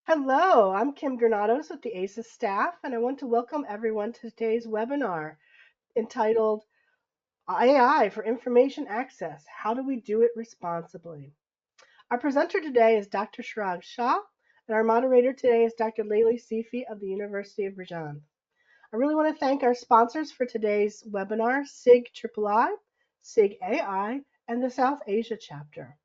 Hello, I'm Kim Granados with the ASIS staff, and I want to welcome everyone to today's webinar entitled AI for Information Access, How Do We Do It Responsibly? Our presenter today is Dr. Chirag Shah, and our moderator today is Dr. Layli Sifi of the University of Rajan. I really want to thank our sponsors for today's webinar, SIG-III, SIG-AI, and the South Asia chapter.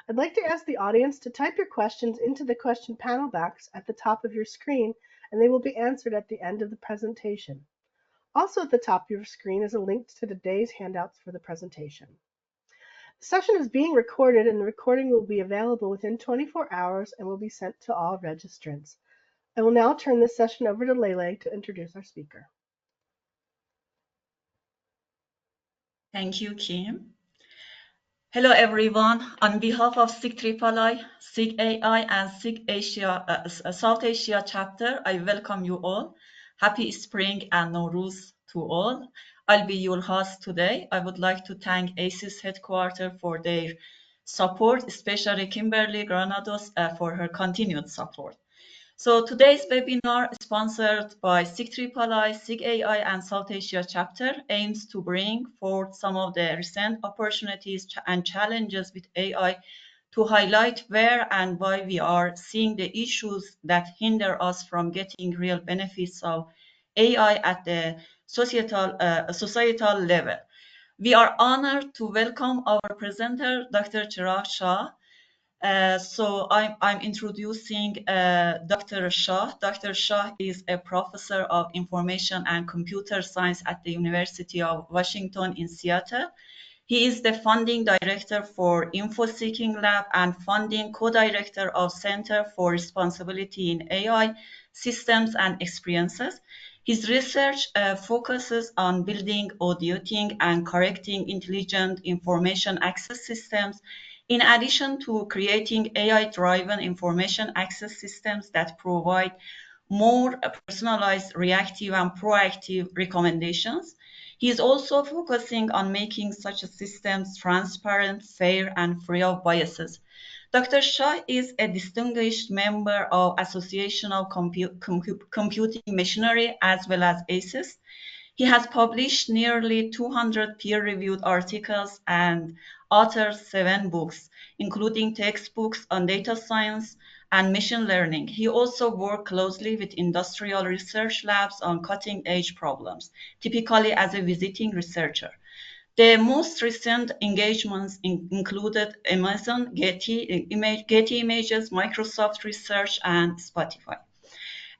I'd like to ask the audience to type your questions into the question panel box at the top of your screen, and they will be answered at the end of the presentation. Also at the top of your screen is a link to today's handouts for the presentation. The session is being recorded, and the recording will be available within 24 hours and will be sent to all registrants. I will now turn this session over to Lele to introduce our speaker. Thank you, Kim. Hello, everyone. On behalf of SIG-III, SIG-AI, and South Asia chapter, I welcome you all. Happy Spring and Nowruz to all. I'll be your host today. I would like to thank ASIS headquarters for their support, especially Kimberly Granados for her continued support. So today's webinar, sponsored by SIG-III, SIG-AI, and South Asia chapter, aims to bring forth some of the recent opportunities and challenges with AI to highlight where and why we are seeing the issues that hinder us from getting real benefits of AI at the societal level. We are honored to welcome our presenter, Dr. Chirag Shah. So I'm introducing Dr. Shah. Dr. Shah is a professor of information and computer science at the University of Washington in Seattle. He is the funding director for InfoSeeking Lab and funding co-director of Center for Responsibility in AI Systems and Experiences. His research focuses on building, auditing, and correcting intelligent information access systems, in addition to creating AI-driven information access systems that provide more personalized, reactive, and proactive recommendations. He is also focusing on making such systems transparent, fair, and free of biases. Dr. Shah is a distinguished member of Association of Computing Machinery as well as ASIS. He has published nearly 200 peer-reviewed articles and authored 7 books, including textbooks on data science and machine learning. He also worked closely with industrial research labs on cutting-edge problems, typically as a visiting researcher. The most recent engagements included Amazon, Getty Images, Microsoft Research, and Spotify.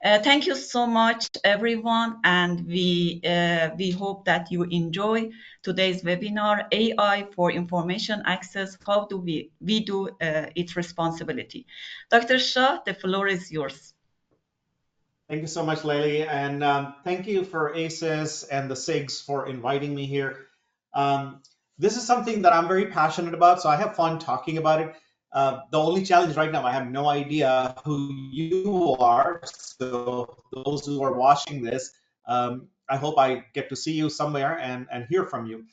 Thank you so much, everyone, and we hope that you enjoy today's webinar, AI for Information Access, how do we do its responsibility. Dr. Shah, the floor is yours. Thank you so much, Layli, and thank you for ASIS and the SIGs for inviting me here. This is something that I'm very passionate about, so I have fun talking about it. The only challenge right now, I have no idea who you are. So those who are watching this, I hope I get to see you somewhere and hear from you.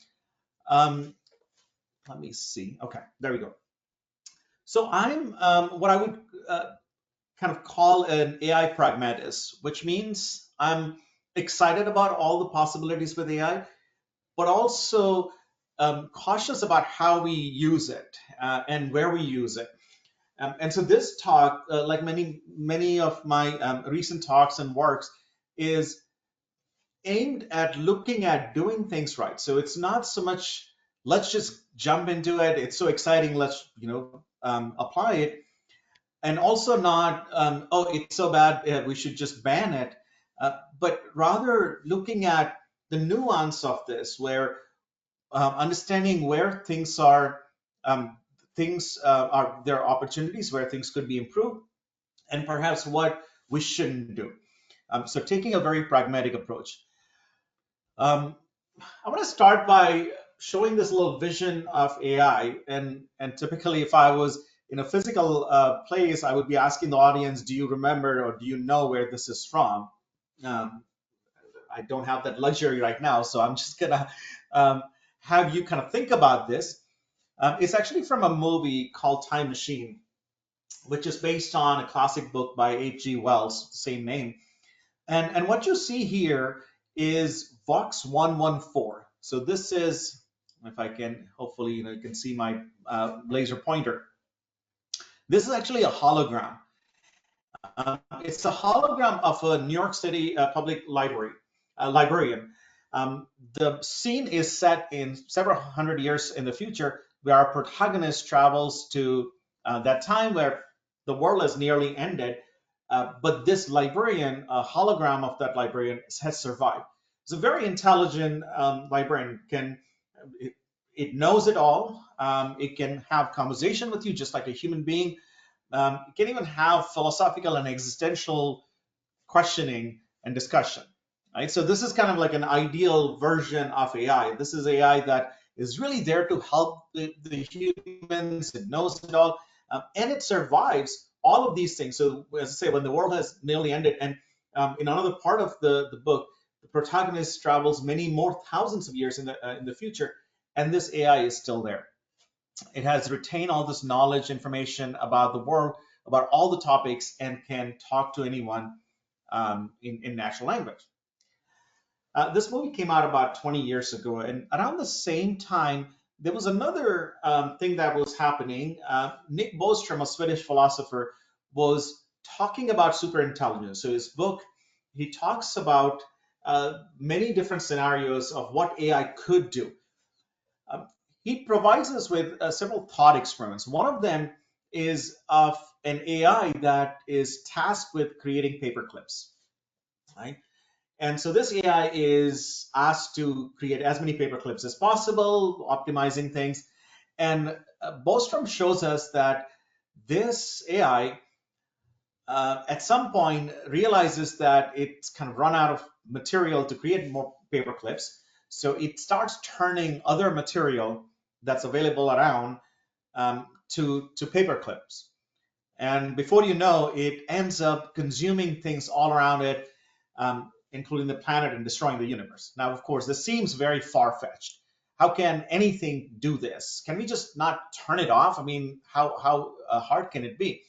Let me see. Okay, there we go. So I'm what I would kind of call an AI pragmatist, which means I'm excited about all the possibilities with AI, but also cautious about how we use it and where we use it. And so this talk, like many of my recent talks and works, is aimed at looking at doing things right. So it's not so much let's just jump into it. It's so exciting. Let's apply it, and also not oh, it's so bad we should just ban it, but rather looking at the nuance of this, where understanding where things are there are opportunities where things could be improved, and perhaps what we shouldn't do. So taking a very pragmatic approach. I want to start by showing this little vision of AI, and typically if I was in a physical place, I would be asking the audience, do you remember or do you know where this is from? I don't have that luxury right now, so I'm just gonna have you kind of think about this. It's actually from a movie called Time Machine. which is based on a classic book by H.G. Wells, same name. And what you see here is Vox 114. So this is, if I can, hopefully, you can see my laser pointer. This is actually a hologram. It's a hologram of a New York City public library librarian. The scene is set in several hundred years in the future, where our protagonist travels to that time where the world has nearly ended, but this librarian, a hologram of that librarian, has survived. It's a very intelligent librarian. It, it knows it all. It can have conversation with you just like a human being. It can even have philosophical and existential questioning and discussion. Right? So this is kind of like an ideal version of AI. This is AI that is really there to help the humans. It knows it all, and it survives all of these things. So as I say, when the world has nearly ended, and in another part of the book, the protagonist travels many more thousands of years in the future, and this AI is still there. It has retained all this knowledge, information about the world, about all the topics, and can talk to anyone in natural language. This movie came out about 20 years ago, and around the same time, there was another thing that was happening. Nick Bostrom, a Swedish philosopher, was talking about superintelligence. So his book, he talks about many different scenarios of what AI could do. Um, he provides us with several thought experiments. One of them is of an AI that is tasked with creating paper clips, right? And so this AI is asked to create as many paper clips as possible, optimizing things. And Bostrom shows us that this AI at some point realizes that it's kind of run out of material to create more paper clips. So it starts turning other material that's available around to paper clips. And before you know, it ends up consuming things all around it, including the planet, and destroying the universe. Now, of course, this seems very far-fetched. How can anything do this? Can we just not turn it off? I mean, how hard can it be?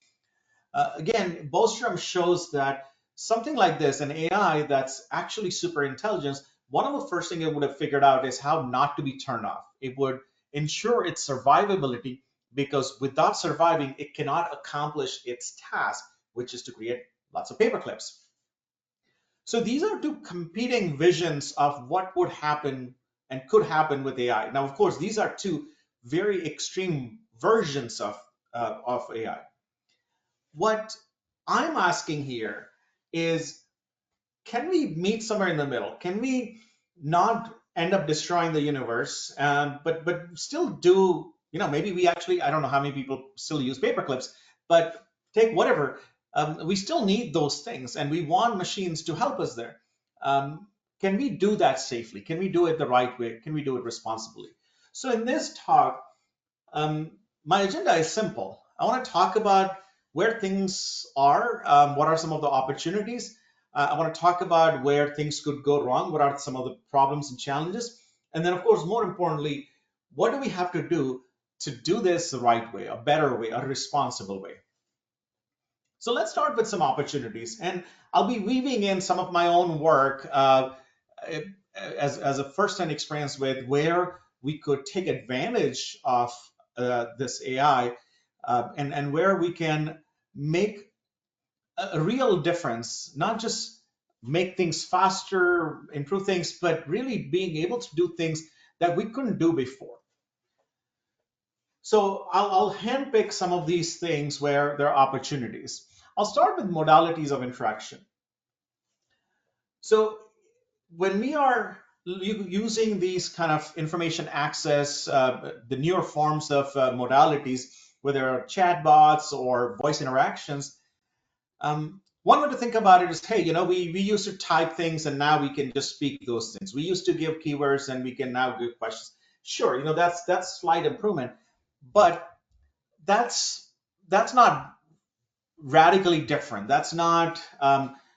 Again, Bostrom shows that something like this, an AI that's actually super intelligence, one of the first things it would have figured out is how not to be turned off. It would ensure its survivability, because without surviving, it cannot accomplish its task, which is to create lots of paper clips. So these are two competing visions of what would happen and could happen with AI. Now, of course, these are two very extreme versions of AI. What I'm asking here is, can we meet somewhere in the middle? Can we not end up destroying the universe, but still do, maybe we actually, I don't know how many people still use paper clips, but take whatever, we still need those things, and we want machines to help us there. Can we do that safely? Can we do it the right way? Can we do it responsibly? So in this talk, my agenda is simple. I want to talk about where things are, what are some of the opportunities. I want to talk about where things could go wrong, what are some of the problems and challenges. And then, of course, more importantly, what do we have to do this the right way, a better way, a responsible way? So let's start with some opportunities. And I'll be weaving in some of my own work as a first-hand experience with where we could take advantage of this AI, and where we can make a real difference, not just make things faster, improve things, but really being able to do things that we couldn't do before. So I'll handpick some of these things where there are opportunities. I'll start with modalities of interaction. So when we are using these kind of information access, the newer forms of modalities, whether chatbots or voice interactions, one way to think about it is, hey, we used to type things and now we can just speak those things. We used to give keywords and we can now give questions. Sure, that's slight improvement, but that's not radically different. That's not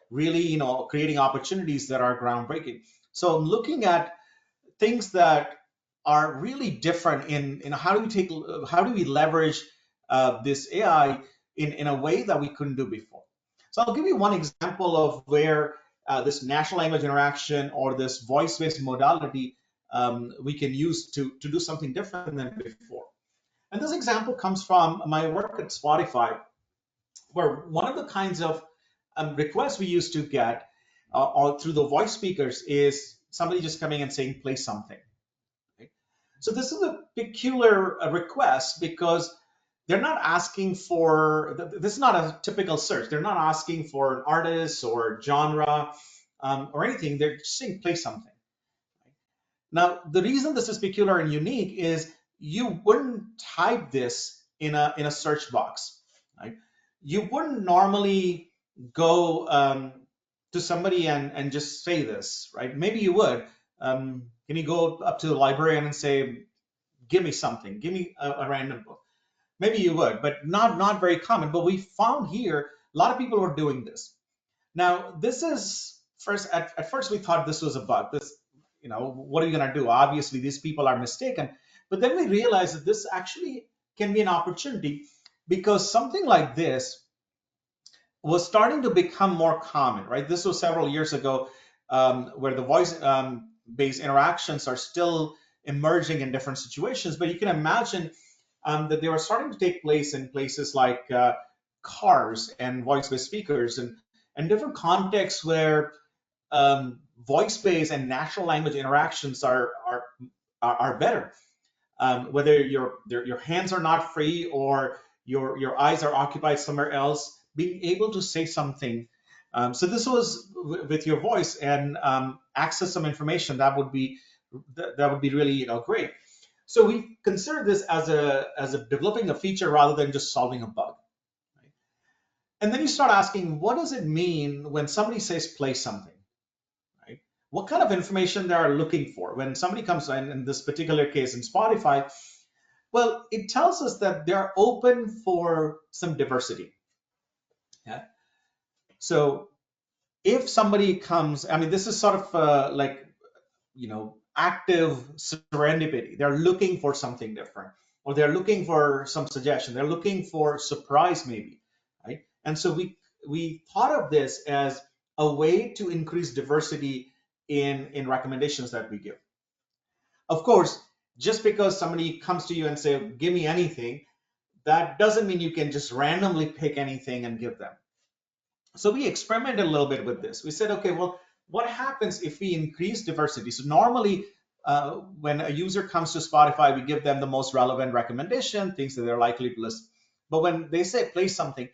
really, creating opportunities that are groundbreaking. So I'm looking at things that are really different in how do we leverage this AI in a way that we couldn't do before. So I'll give you one example of where this natural language interaction or this voice-based modality we can use to do something different than before. And this example comes from my work at Spotify, where one of the kinds of requests we used to get or through the voice speakers is somebody just coming and saying, play something. Okay? So this is a peculiar request because they're not asking for, this is not a typical search. They're not asking for an artist or genre or anything. They're just saying, play something. Now, the reason this is peculiar and unique is you wouldn't type this in a search box, right? You wouldn't normally go to somebody and just say this, right? Maybe you would. Can you go up to the librarian and say, give me something, give me a random book? Maybe you would, but not very common. But we found here a lot of people were doing this. Now, this is at first we thought this was a bug. This, what are you going to do? Obviously, these people are mistaken. But then we realized that this actually can be an opportunity because something like this was starting to become more common, right? This was several years ago, where the voice-based interactions are still emerging in different situations. But you can imagine that they were starting to take place in places like cars and voice-based speakers and different contexts where voice-based and natural language interactions are better. Whether your hands are not free or your eyes are occupied somewhere else, being able to say something. So this was with your voice and access some information that would be really great. So we consider this as a developing a feature rather than just solving a bug. Right? And then you start asking, what does it mean when somebody says play something? Right? What kind of information they are looking for when somebody comes in this particular case in Spotify? Well, it tells us that they're open for some diversity. Yeah. So if somebody comes, I mean, this is sort of like, active serendipity. They're looking for something different, or they're looking for some suggestion. They're looking for surprise, maybe, right? And so we thought of this as a way to increase diversity in recommendations that we give. Of course, just because somebody comes to you and say, give me anything, that doesn't mean you can just randomly pick anything and give them. So we experimented a little bit with this. We said, okay, well, what happens if we increase diversity? So normally, when a user comes to Spotify, we give them the most relevant recommendation, things that they're likely to listen. But when they say play something,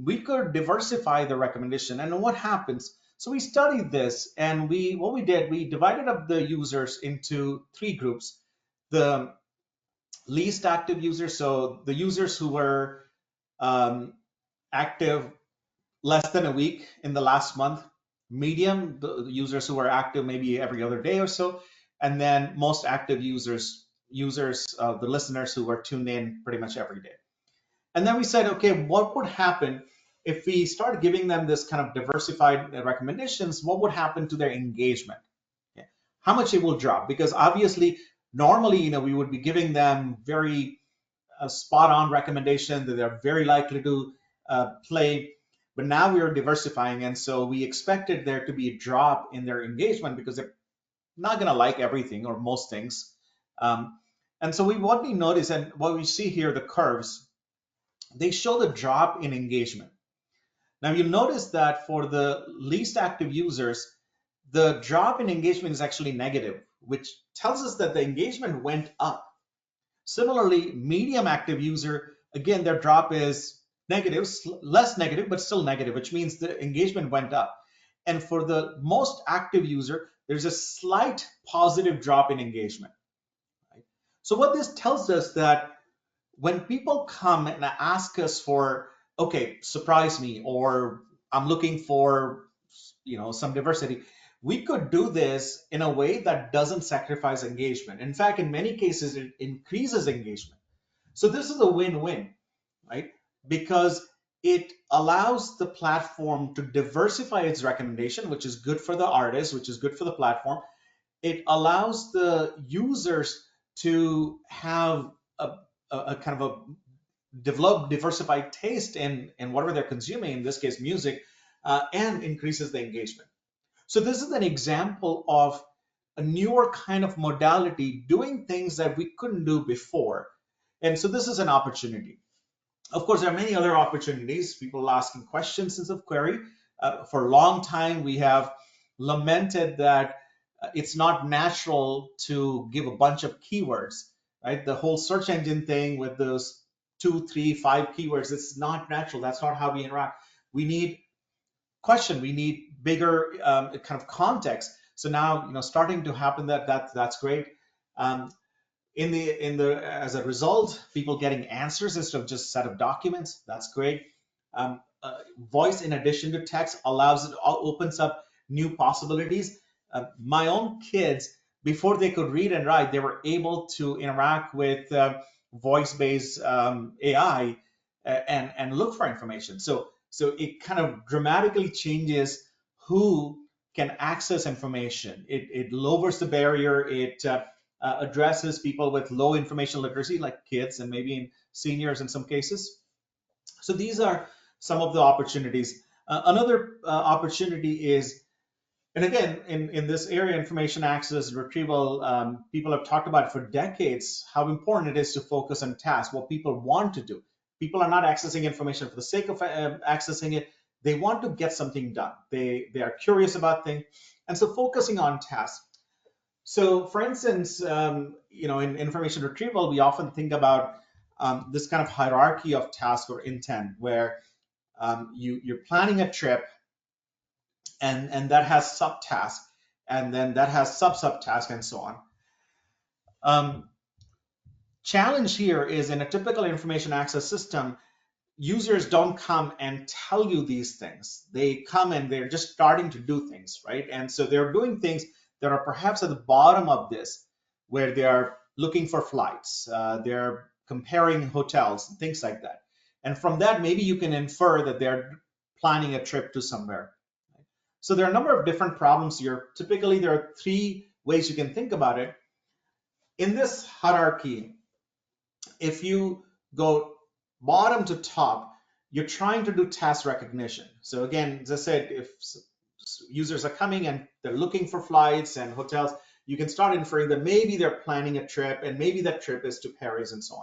we could diversify the recommendation. And what happens? So we studied this, and what we did, we divided up the users into 3 groups. The least active users, so the users who were active less than a week in the last month, medium, the users who were active maybe every other day or so, and then most active users, the listeners who were tuned in pretty much every day. And then we said, okay, what would happen if we started giving them this kind of diversified recommendations? What would happen to their engagement? Okay. How much it will drop? Because obviously, normally, we would be giving them very spot on recommendation that they're very likely to play. But now we are diversifying, and so we expected there to be a drop in their engagement because they're not going to like everything or most things. And so what we notice, and what we see here, the curves, they show the drop in engagement. Now you'll notice that for the least active users, the drop in engagement is actually negative, which tells us that the engagement went up. Similarly, medium active user, again, their drop is negative, less negative, but still negative, which means the engagement went up. And for the most active user, there's a slight positive drop in engagement. Right? So what this tells us that when people come and ask us for, okay, surprise me, or I'm looking for, some diversity, we could do this in a way that doesn't sacrifice engagement. In fact, in many cases, it increases engagement. So this is a win-win, right? Because it allows the platform to diversify its recommendation, which is good for the artist, which is good for the platform. It allows the users to have a kind of a develop diversified taste in whatever they're consuming, in this case music, and increases the engagement. So this is an example of a newer kind of modality doing things that we couldn't do before. And so this is an opportunity. Of course, there are many other opportunities, people asking questions instead of query. For a long time, we have lamented that it's not natural to give a bunch of keywords, right? The whole search engine thing with those 2, 3, 5 keywords, it's not natural. That's not how we interact. We need question. We need bigger kind of context. So now, starting to happen that's great. Um, in the as a result, people getting answers instead of just set of documents. That's great. Voice in addition to text opens up new possibilities. My own kids, before they could read and write, they were able to interact with voice-based AI and look for information. So it kind of dramatically changes who can access information. It lowers the barrier. It addresses people with low information literacy, like kids and maybe in seniors in some cases. So these are some of the opportunities. Another opportunity is, and again, in this area, information access and retrieval, people have talked about for decades how important it is to focus on tasks, what people want to do. People are not accessing information for the sake of accessing it. They want to get something done. They are curious about things. And so focusing on tasks. So for instance, in information retrieval, we often think about this kind of hierarchy of task or intent where you're planning a trip and that has subtasks, and then that has sub-subtasks and so on. Challenge here is in a typical information access system, users don't come and tell you these things. They come and they're just starting to do things, right? And so they're doing things that are perhaps at the bottom of this, where they are looking for flights, they're comparing hotels and things like that. And from that, maybe you can infer that they're planning a trip to somewhere. So there are a number of different problems here. Typically, there are 3 ways you can think about it. In this hierarchy, if you go bottom to top, you're trying to do task recognition. So again, as I said, if users are coming and they're looking for flights and hotels, you can start inferring that maybe they're planning a trip and maybe that trip is to Paris and so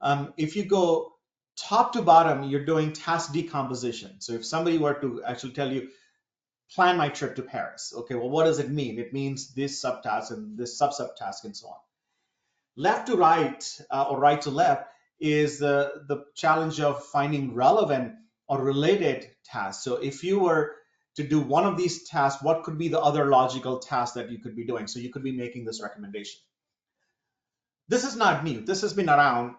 on. If you go top to bottom, you're doing task decomposition. So if somebody were to actually tell you, plan my trip to Paris, okay, well, what does it mean? It means this subtask and this sub-subtask and so on. Left to right or right to left is the challenge of finding relevant or related tasks. So if you were to do one of these tasks, what could be the other logical task that you could be doing? So you could be making this recommendation. This is not new. This has been around.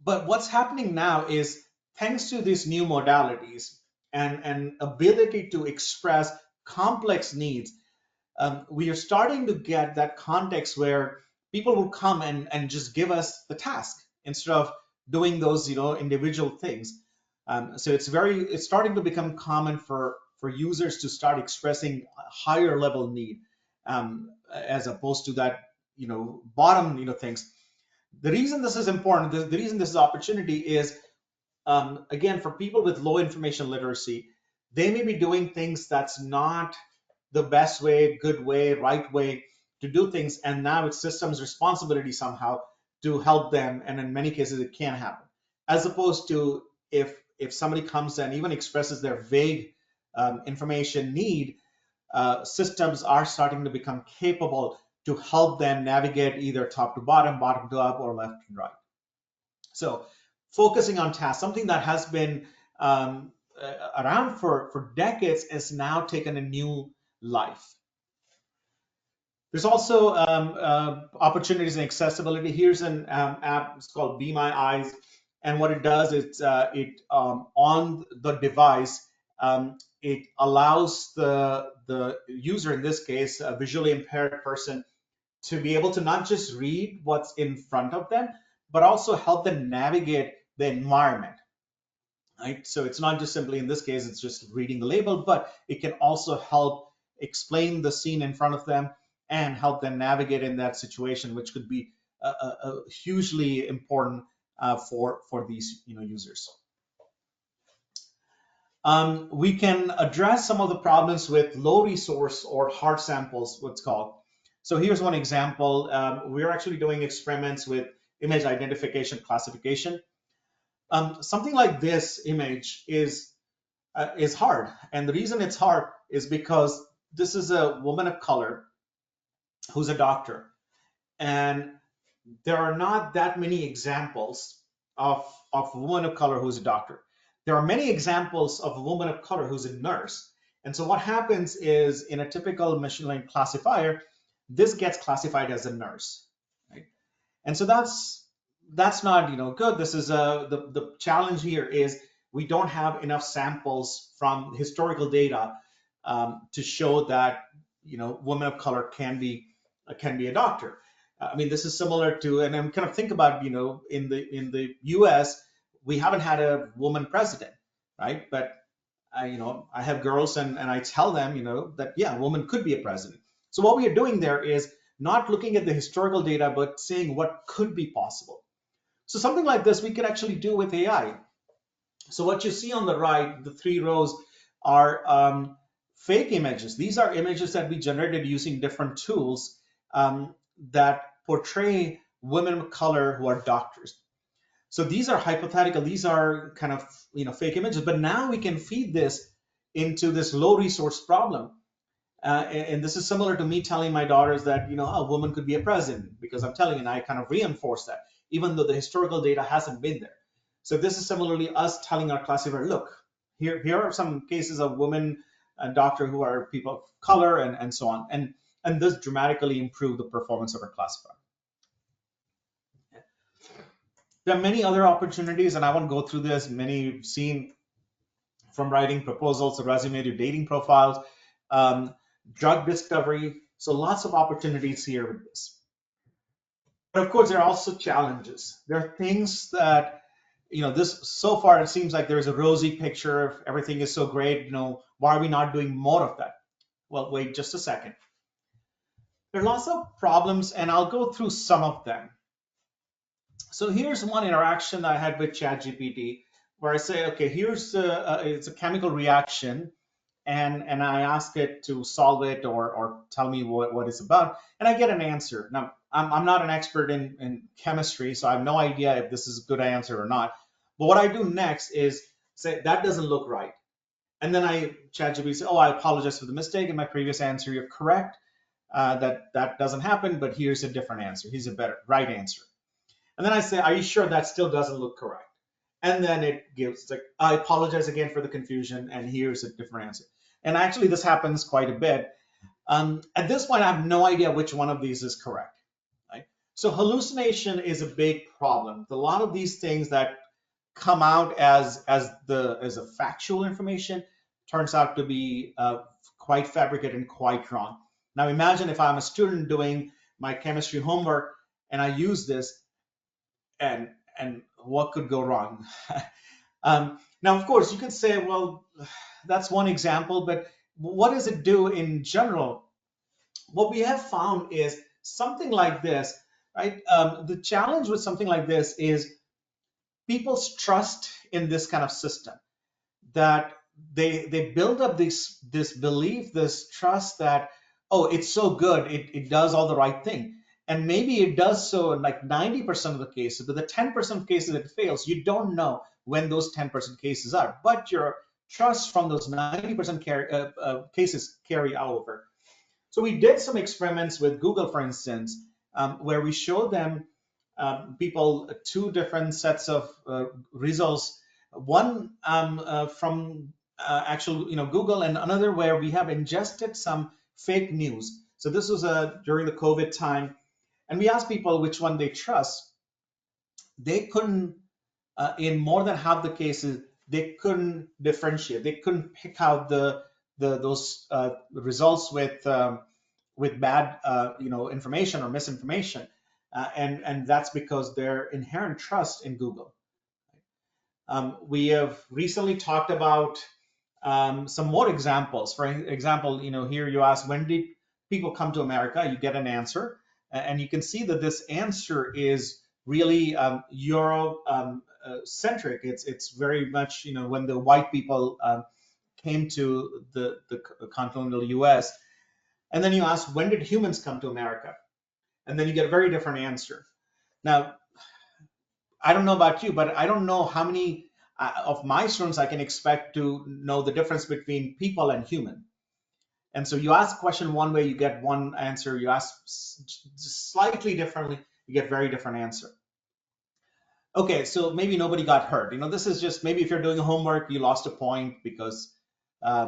But what's happening now is, thanks to these new modalities and ability to express complex needs, we are starting to get that context where people will come and just give us the task instead of doing those individual things. So it's starting to become common for users to start expressing a higher level need, as opposed to that bottom things. The reason this is important, the reason this is opportunity is, again, for people with low information literacy, they may be doing things that's not the best way, good way, right way to do things, and now it's system's responsibility somehow to help them, and in many cases it can happen. As opposed to if somebody comes and even expresses their vague information need, systems are starting to become capable to help them navigate either top to bottom, bottom to up, or left to right. So focusing on tasks, something that has been around for decades, has now taken a new life. There's also opportunities in accessibility. Here's an app, it's called Be My Eyes, and what it does is on the device, it allows the user, in this case a visually impaired person, to be able to not just read what's in front of them, but also help them navigate the environment. Right? So it's not just simply, in this case, it's just reading the label, but it can also help explain the scene in front of them and help them navigate in that situation, which could be a hugely important for these users. We can address some of the problems with low resource or hard samples, what's called. So here's one example. We're actually doing experiments with image identification classification. Something like this image is hard, and the reason it's hard is because this is a woman of color who's a doctor, and there are not that many examples of a woman of color who's a doctor. There are many examples of a woman of color who's a nurse. And so what happens is, in a typical machine learning classifier, this gets classified as a nurse, right? And so that's not good. This is the challenge here is we don't have enough samples from historical data to show that women of color can be a doctor. I mean, this is similar to, and I'm kind of think about, in the U.S. we haven't had a woman president, right? But I have girls, and I tell them, that yeah, a woman could be a president. So what we are doing there is not looking at the historical data, but seeing what could be possible. So something like this we could actually do with AI. So what you see on the right, the 3 rows are fake images. These are images that we generated using different tools that portray women of color who are doctors. So these are hypothetical. These are kind of fake images. But now we can feed this into this low resource problem. And this is similar to me telling my daughters that a woman could be a president, because I'm telling, and I kind of reinforce that, even though the historical data hasn't been there. So this is similarly us telling our classifier, look, here are some cases of women and doctor who are people of color, and so on, and this dramatically improve the performance of our classifier. There are many other opportunities, and I won't go through this. Many you've seen, from writing proposals to resume to dating profiles, drug discovery. So lots of opportunities here with this. But of course, there are also challenges. There are things that, this so far it seems like there's a rosy picture. Everything is so great. Why are we not doing more of that? Well, wait just a second. There are lots of problems, and I'll go through some of them. So here's one interaction I had with ChatGPT, where I say, okay, here's it's a chemical reaction, and I ask it to solve it or tell me what it's about, and I get an answer. Now, I'm not an expert in chemistry, so I have no idea if this is a good answer or not. But what I do next is say, that doesn't look right. And then ChatGPT say, oh, I apologize for the mistake in my previous answer. You're correct. That doesn't happen, but here's a different answer. Here's a better right answer. And then I say, are you sure that still doesn't look correct? And then it gives, like, I apologize again for the confusion, and here's a different answer. And actually, this happens quite a bit. At this point, I have no idea which one of these is correct. Right? So hallucination is a big problem. A lot of these things that come out as a factual information turns out to be quite fabricated and quite wrong. Now imagine if I'm a student doing my chemistry homework and I use this, and what could go wrong? Now, of course, you could say, well, that's one example, but what does it do in general? What we have found is something like this, right? The challenge with something like this is people's trust in this kind of system, that they build up this belief, this trust that, oh, it's so good, it does all the right thing. And maybe it does so in like 90% of the cases, but the 10% of cases it fails, you don't know when those 10% cases are. But your trust from those 90% cases carry over. So we did some experiments with Google, for instance, where we showed them people 2 different sets of results. One from actual Google, and another where we have ingested some fake news. So this was during the COVID time. And we asked people which one they trust. They couldn't, in more than half the cases, they couldn't differentiate. They couldn't pick out those results with bad information or misinformation, and that's because their inherent trust in Google. We have recently talked about some more examples. For example, here you ask, when did people come to America? You get an answer. And you can see that this answer is really Euro centric. It's very much, you know, when the white people came to the continental U.S. and then you ask, when did humans come to America? And then you get a very different answer. Now, I don't know about you, but I don't know how many of my students I can expect to know the difference between people and human. And so you ask a question one way, you get one answer. You ask slightly differently, you get very different answer. Okay, so maybe nobody got hurt. You know, this is just maybe if you're doing homework, you lost a point because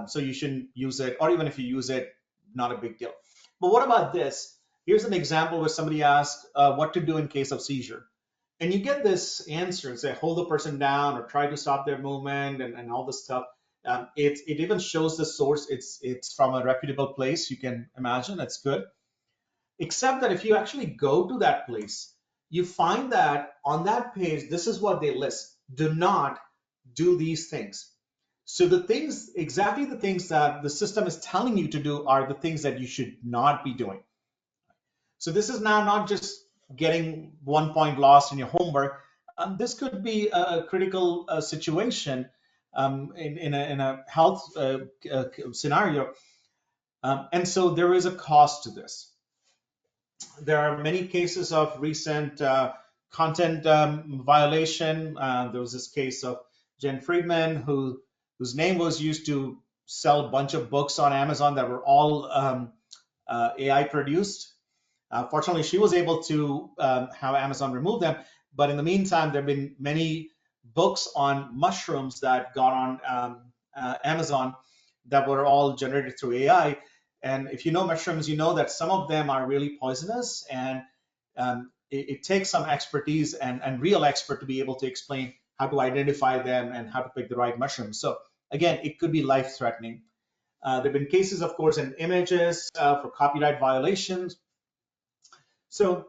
so you shouldn't use it, or even if you use it, not a big deal. But what about this? Here's an example where somebody asked what to do in case of seizure. And you get this answer, say hold the person down or try to stop their movement and all this stuff. It even shows the source. It's from a reputable place. You can imagine that's good. Except that if you actually go to that place, you find that on that page, this is what they list. Do not do these things. So the things, exactly the things that the system is telling you to do are the things that you should not be doing. So this is now not just getting 1 point lost in your homework. This could be a critical situation in a health scenario. And so there is a cost to this. There are many cases of recent content violation. There was this case of Jen Friedman, whose name was used to sell a bunch of books on Amazon that were all AI produced. Fortunately, she was able to have Amazon remove them. But in the meantime, there have been many books on mushrooms that got on Amazon that were all generated through AI. And if you know mushrooms, you know that some of them are really poisonous, and it takes some expertise and real expert to be able to explain how to identify them and how to pick the right mushrooms. So again, it could be life-threatening. There have been cases, of course, in images for copyright violations. So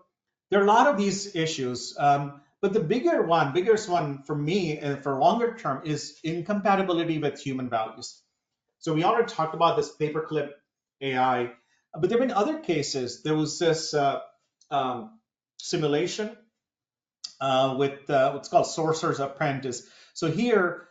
there are a lot of these issues, but the biggest one for me and for longer term is incompatibility with human values. So we already talked about this paperclip AI, but there have been other cases. There was this simulation with what's called Sorcerer's Apprentice. So here,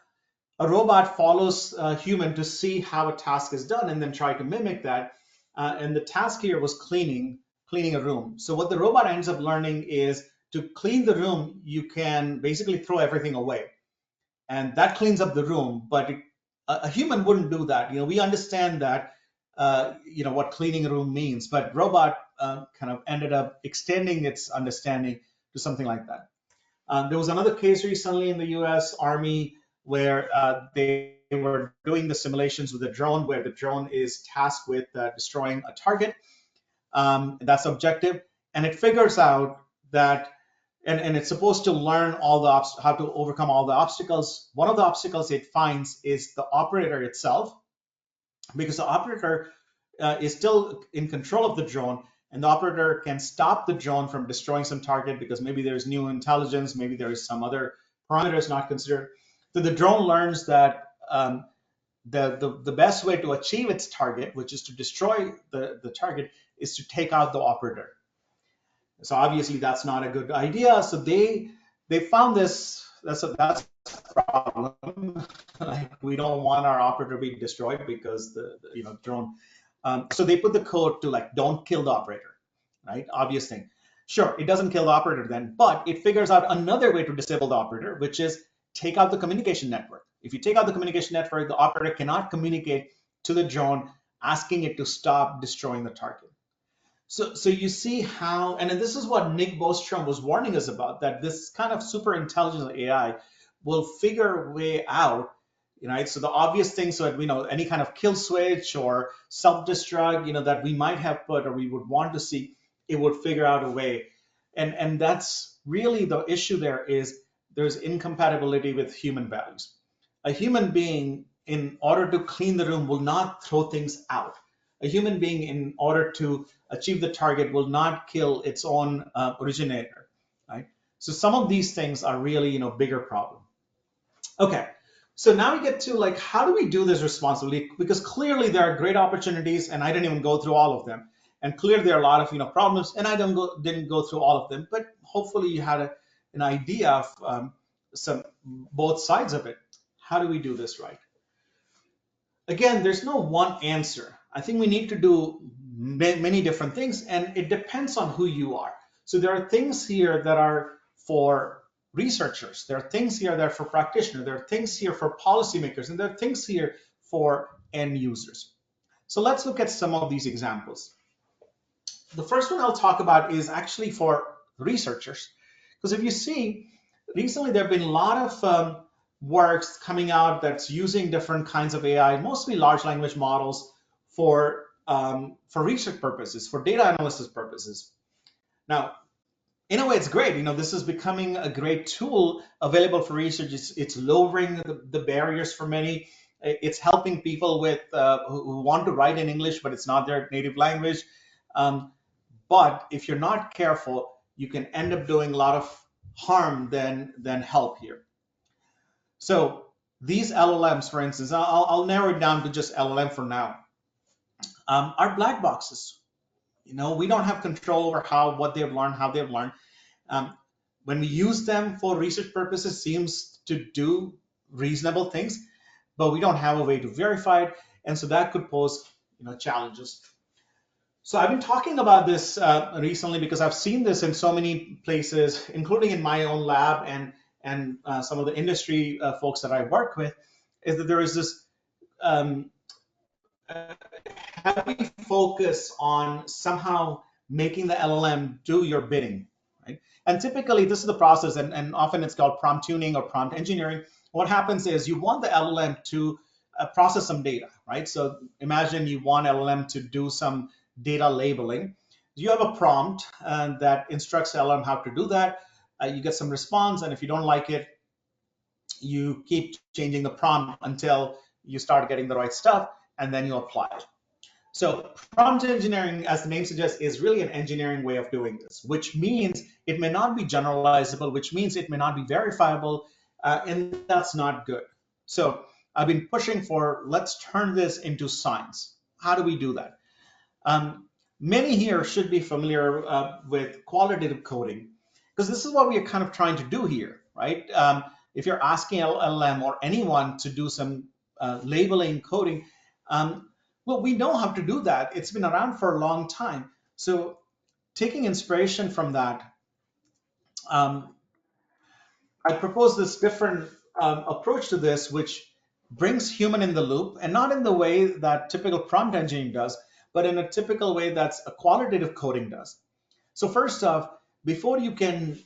a robot follows a human to see how a task is done and then try to mimic that. And the task here was cleaning a room. So what the robot ends up learning is to clean the room, you can basically throw everything away. And that cleans up the room, but a human wouldn't do that. You know, we understand that, you know, what cleaning a room means, but robot kind of ended up extending its understanding to something like that. There was another case recently in the US Army where they were doing the simulations with a drone, where the drone is tasked with destroying a target. That's objective, and it figures out that, and it's supposed to learn all the how to overcome all the obstacles. One of the obstacles it finds is the operator itself, because the operator is still in control of the drone, and the operator can stop the drone from destroying some target because maybe there's new intelligence, maybe there is some other parameters not considered. So the drone learns that the best way to achieve its target, which is to destroy the target, is to take out the operator. So obviously that's not a good idea. So they found this, that's a problem. Like, we don't want our operator being destroyed because the you know drone. So they put the code to like, don't kill the operator, right? Obvious thing. Sure, it doesn't kill the operator then, but it figures out another way to disable the operator, which is take out the communication network. If you take out the communication network, the operator cannot communicate to the drone, asking it to stop destroying the target. So you see how, and this is what Nick Bostrom was warning us about, that this kind of super intelligent AI will figure a way out, right? So the obvious things, so you know, any kind of kill switch or self-destruct, you know, that we might have put or we would want to see, it would figure out a way. And that's really the issue. There is, there's incompatibility with human values. A human being, in order to clean the room, will not throw things out. A human being, in order to achieve the target, will not kill its own originator, right? So some of these things are really, you know, bigger problem. Okay, so now we get to like, how do we do this responsibly? Because clearly there are great opportunities, and I didn't even go through all of them. And clearly there are a lot of, you know, problems, and I didn't go through all of them. But hopefully you had an idea of some both sides of it. How do we do this right? Again, there's no one answer. I think we need to do many different things, and it depends on who you are. So there are things here that are for researchers. There are things here that are for practitioners. There are things here for policymakers, and there are things here for end users. So let's look at some of these examples. The first one I'll talk about is actually for researchers, because if you see, recently there have been a lot of works coming out that's using different kinds of AI, mostly large language models for research purposes, for data analysis purposes. Now, in a way, it's great. This is becoming a great tool available for research. It's lowering the barriers for many. It's helping people with who want to write in English, but it's not their native language. But if you're not careful, you can end up doing a lot of harm than help here. So these LLMs, for instance, I'll narrow it down to just LLM for now, are black boxes. We don't have control over what they've learned, how they've learned. When we use them for research purposes, seems to do reasonable things, but we don't have a way to verify it, and so that could pose challenges. So I've been talking about this recently because I've seen this in so many places, including in my own lab and some of the industry folks that I work with, is that there is this heavy focus on somehow making the LLM do your bidding, right? And typically this is the process, and often it's called prompt tuning or prompt engineering. What happens is you want the LLM to process some data, right? So imagine you want LLM to do some data labeling. You have a prompt that instructs LLM how to do that. You get some response, and if you don't like it, you keep changing the prompt until you start getting the right stuff, and then you apply it. So prompt engineering, as the name suggests, is really an engineering way of doing this, which means it may not be generalizable, which means it may not be verifiable, and that's not good. So I've been pushing for, let's turn this into science. How do we do that? Many here should be familiar with qualitative coding, because this is what we are kind of trying to do here, right? If you're asking LLM or anyone to do some labeling coding, well, we know how to do that. It's been around for a long time. So taking inspiration from that, I propose this different approach to this, which brings human in the loop, and not in the way that typical prompt engineering does, but in a typical way that's a qualitative coding does. So first off, before you can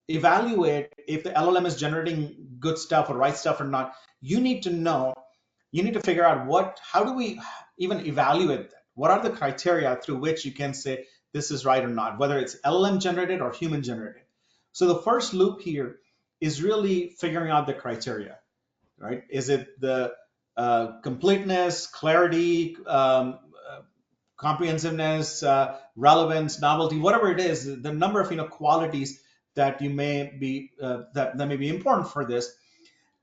evaluate if the LLM is generating good stuff or right stuff or not, you need to figure out how do we even evaluate that? What are the criteria through which you can say this is right or not, whether it's LLM generated or human generated? So the first loop here is really figuring out the criteria, right? Is it the completeness, clarity, comprehensiveness, relevance, novelty, whatever it is, the number of qualities that you may be that may be important for this,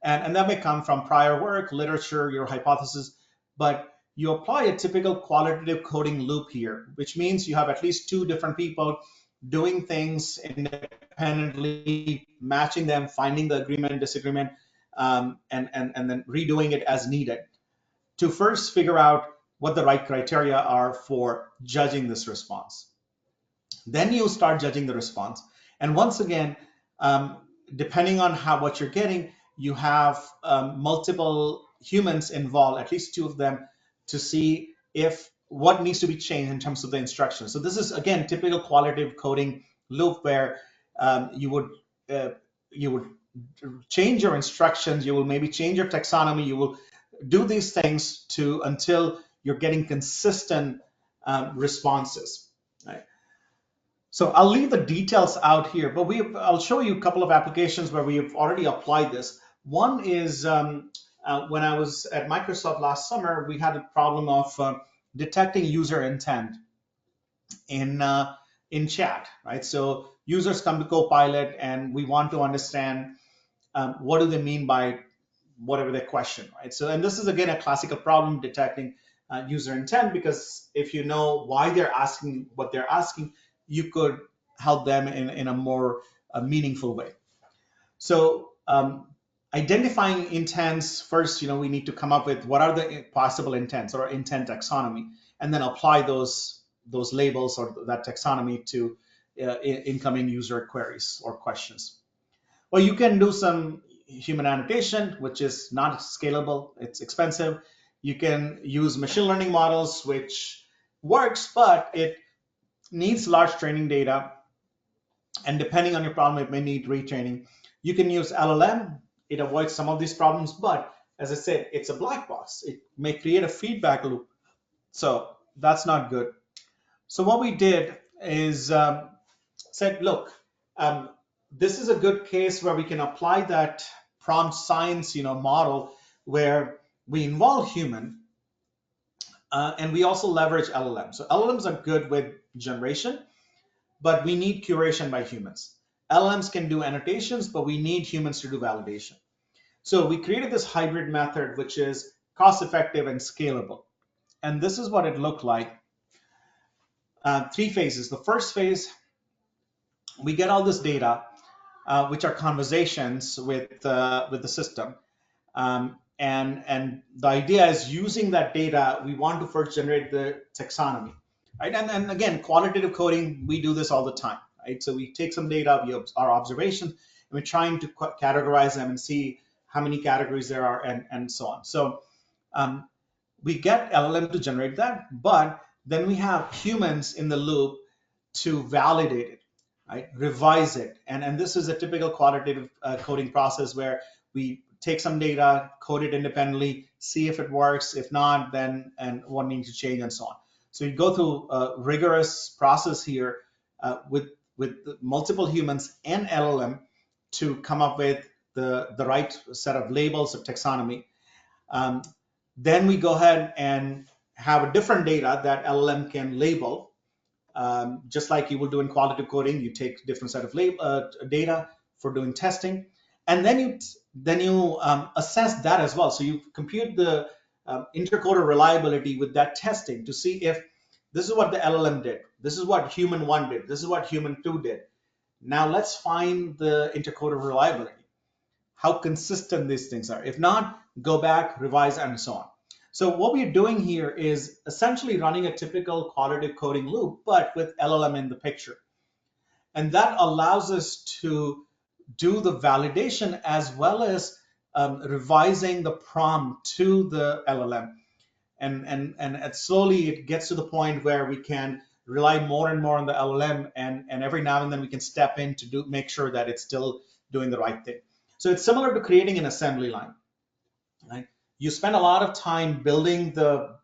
and that may come from prior work, literature, your hypothesis, but you apply a typical qualitative coding loop here, which means you have at least two different people doing things independently, matching them, finding the agreement, disagreement, and then redoing it as needed to first figure out what the right criteria are for judging this response. Then you start judging the response. And once again, depending on what you're getting, you have multiple humans involved, at least two of them, to see if what needs to be changed in terms of the instructions. So this is, again, typical qualitative coding loop where you would change your instructions, you will maybe change your taxonomy, you will do these things until you're getting consistent responses, right? So I'll leave the details out here, but I'll show you a couple of applications where we've already applied this. One is when I was at Microsoft last summer, we had a problem of detecting user intent in chat, right? So users come to Copilot, and we want to understand what do they mean by whatever their question, right? So, and this is again a classical problem, detecting user intent, because if you know why they're asking what they're asking, you could help them in a more meaningful way. So identifying intents first, we need to come up with what are the possible intents or intent taxonomy, and then apply those labels or that taxonomy to incoming user queries or questions. Well, you can do some human annotation, which is not scalable, it's expensive. You can use machine learning models, which works, but it needs large training data, and depending on your problem, it may need retraining. You can use LLM. It avoids some of these problems, but as I said, it's a black box. It may create a feedback loop. So that's not good. So what we did is said, look, um, this is a good case where we can apply that prompt science, model where we involve human, and we also leverage LLM. So LLMs are good with generation, but we need curation by humans. LLMs can do annotations, but we need humans to do validation. So we created this hybrid method, which is cost effective and scalable. And this is what it looked like. 3 phases. The first phase, we get all this data, which are conversations with the system. And the idea is using that data, we want to first generate the taxonomy, right? And again, qualitative coding, we do this all the time, right? So we take some data, our observations, and we're trying to categorize them and see how many categories there are, and so on. So we get LLM to generate that, but then we have humans in the loop to validate it, right? Revise it. And this is a typical qualitative coding process where we take some data, code it independently, see if it works. If not, then and what needs to change and so on. So you go through a rigorous process here with multiple humans and LLM to come up with the right set of labels of taxonomy. Then we go ahead and have a different data that LLM can label. Just like you will do in qualitative coding, you take different set of data for doing testing, and then you assess that as well. So you compute the intercoder reliability with that testing to see if this is what the LLM did, this is what human 1 did, this is what human 2 did. Now let's find the intercoder reliability, how consistent these things are. If not, go back, revise, and so on. So what we're doing here is essentially running a typical qualitative coding loop, but with LLM in the picture. And that allows us to do the validation as well as revising the prompt to the LLM. And slowly it gets to the point where we can rely more and more on the LLM, and every now and then we can step in to make sure that it's still doing the right thing. So it's similar to creating an assembly line, right? You spend a lot of time building the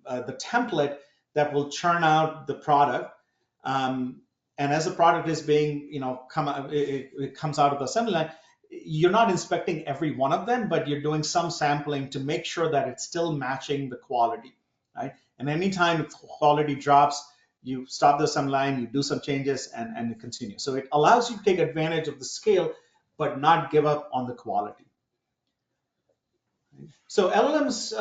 template that will churn out the product, and as the product is being, it comes out of the assembly line. You're not inspecting every one of them, but you're doing some sampling to make sure that it's still matching the quality, right? And anytime the quality drops, you stop the assembly line, you do some changes, and you continue. So it allows you to take advantage of the scale, but not give up on the quality. So LLMs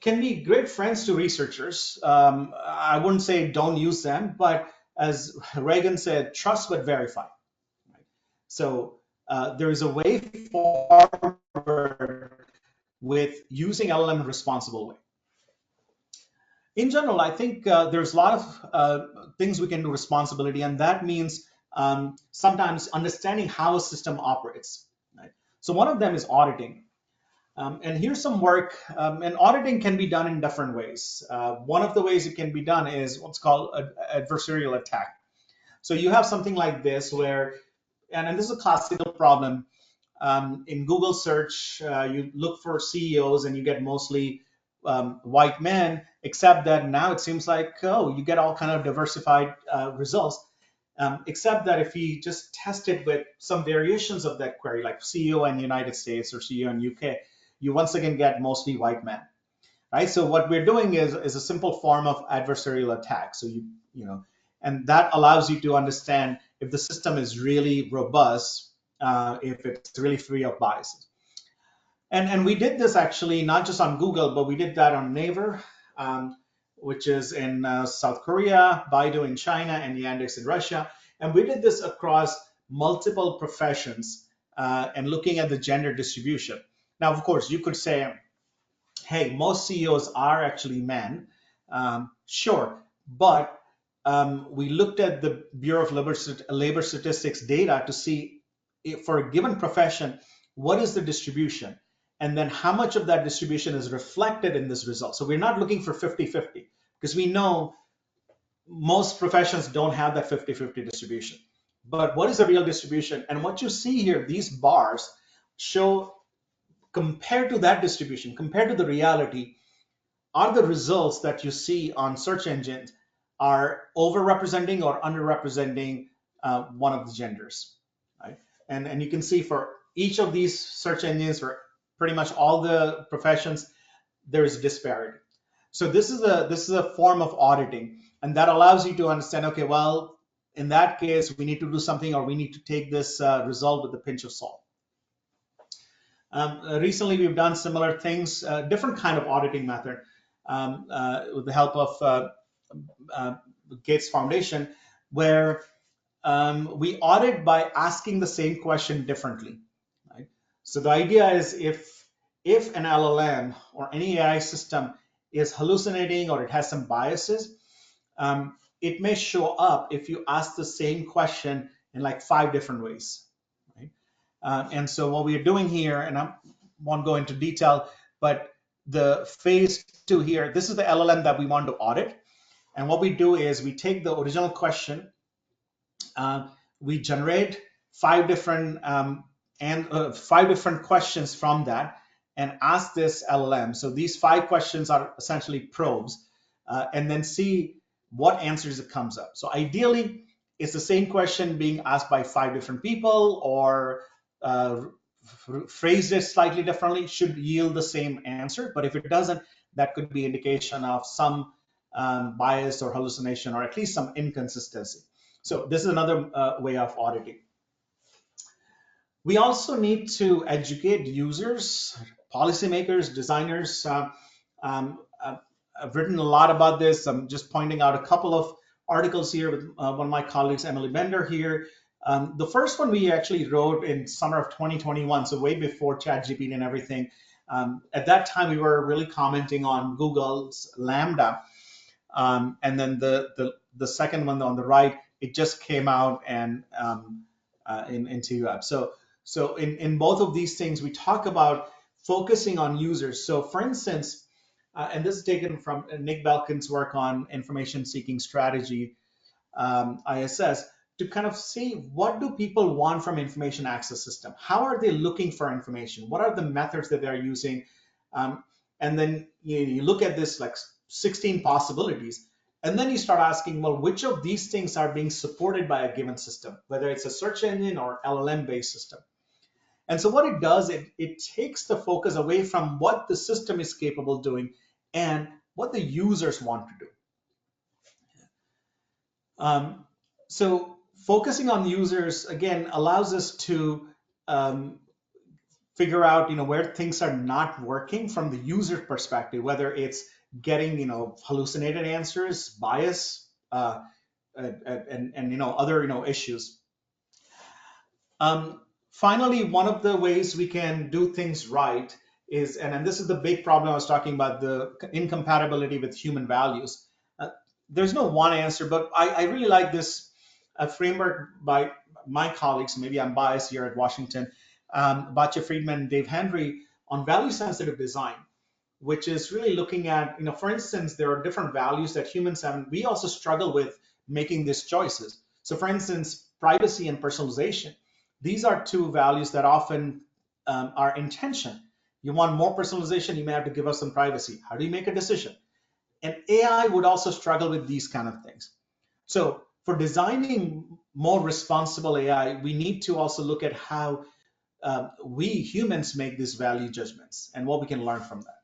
can be great friends to researchers. I wouldn't say don't use them, but as Reagan said, trust but verify. Right? So there is a way forward with using LLM in a responsible way. In general, I think there's a lot of things we can do responsibility, and that means sometimes understanding how a system operates. Right? So one of them is auditing. And here's some work, and auditing can be done in different ways. One of the ways it can be done is what's called an adversarial attack. So you have something like this where, and this is a classical problem, in Google search, you look for CEOs and you get mostly white men, except that now it seems like, oh, you get all kind of diversified results. Except that if you just test it with some variations of that query, like CEO in the United States or CEO in UK, you once again get mostly white men, right? So what we're doing is a simple form of adversarial attack. So and that allows you to understand if the system is really robust, if it's really free of biases. And we did this actually not just on Google, but we did that on Naver, which is in South Korea, Baidu in China, and Yandex in Russia. And we did this across multiple professions. and looking at the gender distribution. Now, of course, you could say, hey, most CEOs are actually men. Sure, but we looked at the Bureau of Labor Statistics data to see if for a given profession, what is the distribution? And then how much of that distribution is reflected in this result? So we're not looking for 50-50 because we know most professions don't have that 50-50 distribution. But what is the real distribution? And what you see here, these bars show compared to that distribution, compared to the reality, are the results that you see on search engines are overrepresenting or underrepresenting one of the genders, right? And you can see for each of these search engines, for pretty much all the professions, there is disparity. So this is a form of auditing, and that allows you to understand, okay, well, in that case, we need to do something, or we need to take this result with a pinch of salt. Recently, we've done similar things, different kind of auditing method with the help of Gates Foundation, where we audit by asking the same question differently. Right? So the idea is if an LLM or any AI system is hallucinating or it has some biases, it may show up if you ask the same question in like 5 different ways. Right? And so what we are doing here, and I won't go into detail, but the phase 2 here, this is the LLM that we want to audit. And what we do is we take the original question, we generate 5 different 5 different questions from that, and ask this LLM. So these 5 questions are essentially probes, and then see what answers it comes up. So ideally, it's the same question being asked by 5 different people, or phrased it slightly differently, should yield the same answer. But if it doesn't, that could be indication of some bias or hallucination, or at least some inconsistency. So this is another way of auditing. We also need to educate users, policymakers, designers. I've written a lot about this. I'm just pointing out a couple of articles here with one of my colleagues, Emily Bender here. The first one we actually wrote in summer of 2021, so way before ChatGPT and everything. At that time, we were really commenting on Google's Lambda. And then the second one on the right, it just came out and in TUAB. So in both of these things, we talk about focusing on users. So for instance, and this is taken from Nick Belkin's work on information seeking strategy, ISS, to kind of see what do people want from information access system? How are they looking for information? What are the methods that they're using? And then you look at this like 16 possibilities. And then you start asking, well, which of these things are being supported by a given system, whether it's a search engine or LLM-based system. And so what it does, it takes the focus away from what the system is capable of doing and what the users want to do. So focusing on users, again, allows us to figure out, where things are not working from the user perspective, whether it's getting, hallucinated answers, bias, and other, issues. Finally, one of the ways we can do things right is, and this is the big problem I was talking about, the incompatibility with human values. There's no one answer, but I really like this framework by my colleagues. Maybe I'm biased here at Washington, Batya Friedman and Dave Henry, on value-sensitive design, which is really looking at, for instance, there are different values that humans have, and we also struggle with making these choices. So for instance, privacy and personalization. These are 2 values that often are in tension. You want more personalization, you may have to give us some privacy. How do you make a decision? And AI would also struggle with these kind of things. So for designing more responsible AI, we need to also look at how we humans make these value judgments and what we can learn from that.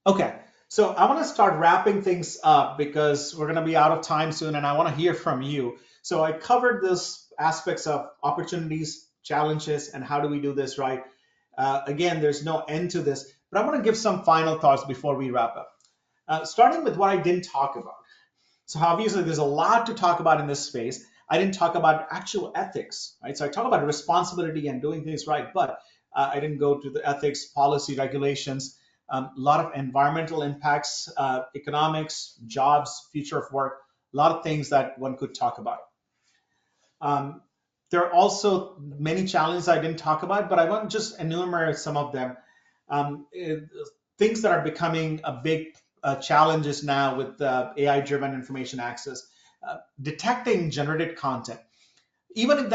Okay, so I want to start wrapping things up because we're going to be out of time soon, and I want to hear from you. So I covered this aspects of opportunities, challenges, and how do we do this right. Again, there's no end to this, but I want to give some final thoughts before we wrap up. Starting with what I didn't talk about. So obviously there's a lot to talk about in this space. I didn't talk about actual ethics, right? So I talk about responsibility and doing things right, but I didn't go to the ethics, policy, regulations, a lot of environmental impacts, economics, jobs, future of work, a lot of things that one could talk about. Um, there are also many challenges I didn't talk about, but I want to just enumerate some of them. Things that are becoming a big challenges now with AI-driven information access, detecting generated content. Even if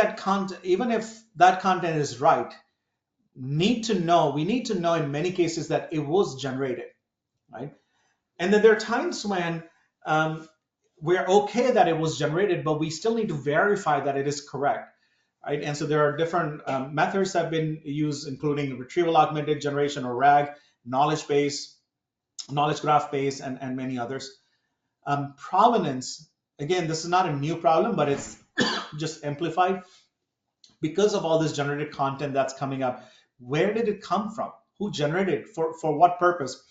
that content is right, we need to know in many cases that it was generated, right? And then there are times when um, we're okay that it was generated, but we still need to verify that it is correct, right? And so there are different methods that have been used, including retrieval augmented generation or RAG, knowledge base, knowledge graph base, and many others. Provenance, again, this is not a new problem, but it's just amplified because of all this generated content that's coming up. Where did it come from? Who generated it? For what purpose?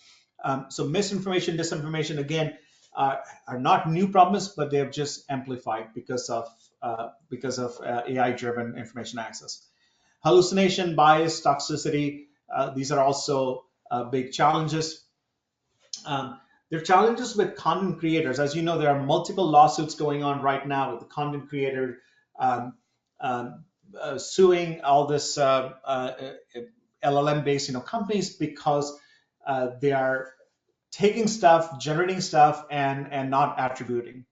So misinformation, disinformation, again, are not new problems, but they have just amplified because of AI-driven information access. Hallucination, bias, toxicity, these are also big challenges. There are challenges with content creators. As you know, there are multiple lawsuits going on right now with the content creator um, suing all this LLM-based companies because they are taking stuff, generating stuff, and not attributing.